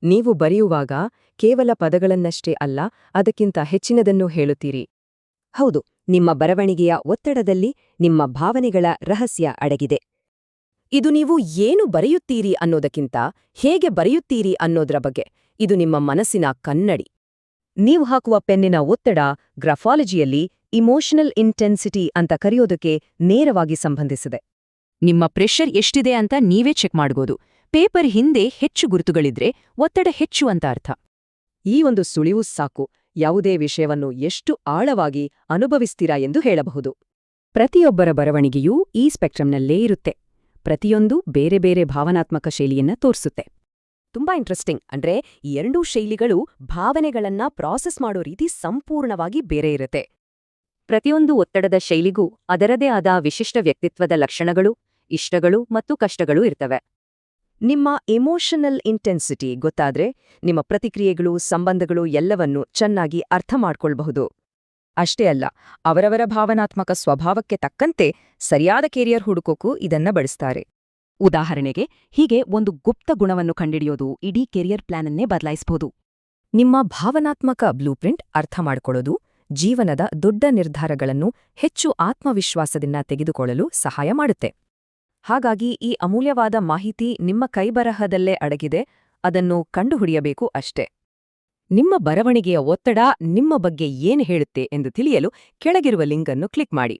ನೀವು ಬರೆಯುವಾಗ ಕೇವಲ ಪದಗಳನ್ನಷ್ಟೇ ಅಲ್ಲ, ಅದಕ್ಕಿಂತ ಹೆಚ್ಚಿನದನ್ನು ಹೇಳುತ್ತೀರಿ. ಹೌದು, ನಿಮ್ಮ ಬರವಣಿಗೆಯ ಒತ್ತಡದಲ್ಲಿ ನಿಮ್ಮ ಭಾವನೆಗಳ ರಹಸ್ಯ ಅಡಗಿದೆ. ಇದು ನೀವು ಏನು ಬರೆಯುತ್ತೀರಿ ಅನ್ನೋದಕ್ಕಿಂತ ಹೇಗೆ ಬರೆಯುತ್ತೀರಿ ಅನ್ನೋದ್ರ ಬಗ್ಗೆ. ಇದು ನಿಮ್ಮ ಮನಸ್ಸಿನ ಕನ್ನಡಿ. ನೀವು ಹಾಕುವ ಪೆನ್ನಿನ ಒತ್ತಡ ಗ್ರಾಫಾಲಜಿಯಲ್ಲಿ ಇಮೋಷನಲ್ ಇಂಟೆನ್ಸಿಟಿ ಅಂತ ಕರೆಯೋದಕ್ಕೆ ನೇರವಾಗಿ ಸಂಬಂಧಿಸಿದೆ. ನಿಮ್ಮ ಪ್ರೆಷರ್ ಎಷ್ಟಿದೆ ಅಂತ ನೀವೇ ಚೆಕ್ ಮಾಡ್ಬೋದು. ಪೇಪರ್ ಹಿಂದೆ ಹೆಚ್ಚು ಗುರುತುಗಳಿದ್ರೆ ಒತ್ತಡ ಹೆಚ್ಚು ಅಂತ ಅರ್ಥ. ಈ ಒಂದು ಸುಳಿವು ಸಾಕು, ಯಾವುದೇ ವಿಷಯವನ್ನು ಎಷ್ಟು ಆಳವಾಗಿ ಅನುಭವಿಸ್ತೀರಾ ಎಂದು ಹೇಳಬಹುದು. ಪ್ರತಿಯೊಬ್ಬರ ಬರವಣಿಗೆಯೂ ಈ ಸ್ಪೆಕ್ಟ್ರಮ್ನಲ್ಲೇ ಇರುತ್ತೆ. ಪ್ರತಿಯೊಂದು ಬೇರೆ ಬೇರೆ ಭಾವನಾತ್ಮಕ ಶೈಲಿಯನ್ನ ತೋರಿಸುತ್ತೆ. ತುಂಬಾ ಇಂಟ್ರೆಸ್ಟಿಂಗ್. ಅಂದ್ರೆ ಈ ಎರಡೂ ಶೈಲಿಗಳು ಭಾವನೆಗಳನ್ನ ಪ್ರಾಸೆಸ್ ಮಾಡೋ ರೀತಿ ಸಂಪೂರ್ಣವಾಗಿ ಬೇರೆ ಇರುತ್ತೆ. ಪ್ರತಿಯೊಂದು ಒತ್ತಡದ ಶೈಲಿಗೂ ಅದರದೇ ಆದ ವಿಶಿಷ್ಟ ವ್ಯಕ್ತಿತ್ವದ ಲಕ್ಷಣಗಳು, ಇಷ್ಟಗಳು ಮತ್ತು ಕಷ್ಟಗಳು ಇರ್ತವೆ. ನಿಮ್ಮ ಎಮೋಷನಲ್ ಇಂಟೆನ್ಸಿಟಿ ಗೊತ್ತಾದ್ರೆ ನಿಮ್ಮ ಪ್ರತಿಕ್ರಿಯೆಗಳು, ಸಂಬಂಧಗಳು ಎಲ್ಲವನ್ನೂ ಚೆನ್ನಾಗಿ ಅರ್ಥ ಮಾಡ್ಕೊಳ್ಬಹುದು. ಅಷ್ಟೇ ಅಲ್ಲ, ಅವರವರ ಭಾವನಾತ್ಮಕ ಸ್ವಭಾವಕ್ಕೆ ತಕ್ಕಂತೆ ಸರಿಯಾದ ಕೆರಿಯರ್ ಹುಡುಕೋಕ್ಕೂ ಇದನ್ನ ಬಳಸ್ತಾರೆ. ಉದಾಹರಣೆಗೆ, ಹೀಗೆ ಒಂದು ಗುಪ್ತ ಗುಣವನ್ನು ಕಂಡಿಡಿಯೋದು ಇಡೀ ಕೆರಿಯರ್ ಪ್ಲಾನನ್ನೇ ಬದಲಾಯಿಸಬಹುದು. ನಿಮ್ಮ ಭಾವನಾತ್ಮಕ ಬ್ಲೂಪ್ರಿಂಟ್ ಅರ್ಥ ಮಾಡ್ಕೊಳ್ಳೋದು ಜೀವನದ ದೊಡ್ಡ ನಿರ್ಧಾರಗಳನ್ನು ಹೆಚ್ಚು ಆತ್ಮವಿಶ್ವಾಸದಿಂದ ತೆಗೆದುಕೊಳ್ಳಲು ಸಹಾಯ ಮಾಡುತ್ತೆ. ಹಾಗಾಗಿ ಈ ಅಮೂಲ್ಯವಾದ ಮಾಹಿತಿ ನಿಮ್ಮ ಕೈಬರಹದಲ್ಲೇ ಅಡಗಿದೆ, ಅದನ್ನು ಕಂಡುಹಿಡಿಯಬೇಕು ಅಷ್ಟೇ. ನಿಮ್ಮ ಬರವಣಿಗೆಯ ಒತ್ತಡ ನಿಮ್ಮ ಬಗ್ಗೆ ಏನು ಹೇಳುತ್ತೆ ಎಂದು ತಿಳಿಯಲು ಕೆಳಗಿರುವ ಲಿಂಕ್ ಅನ್ನು ಕ್ಲಿಕ್ ಮಾಡಿ.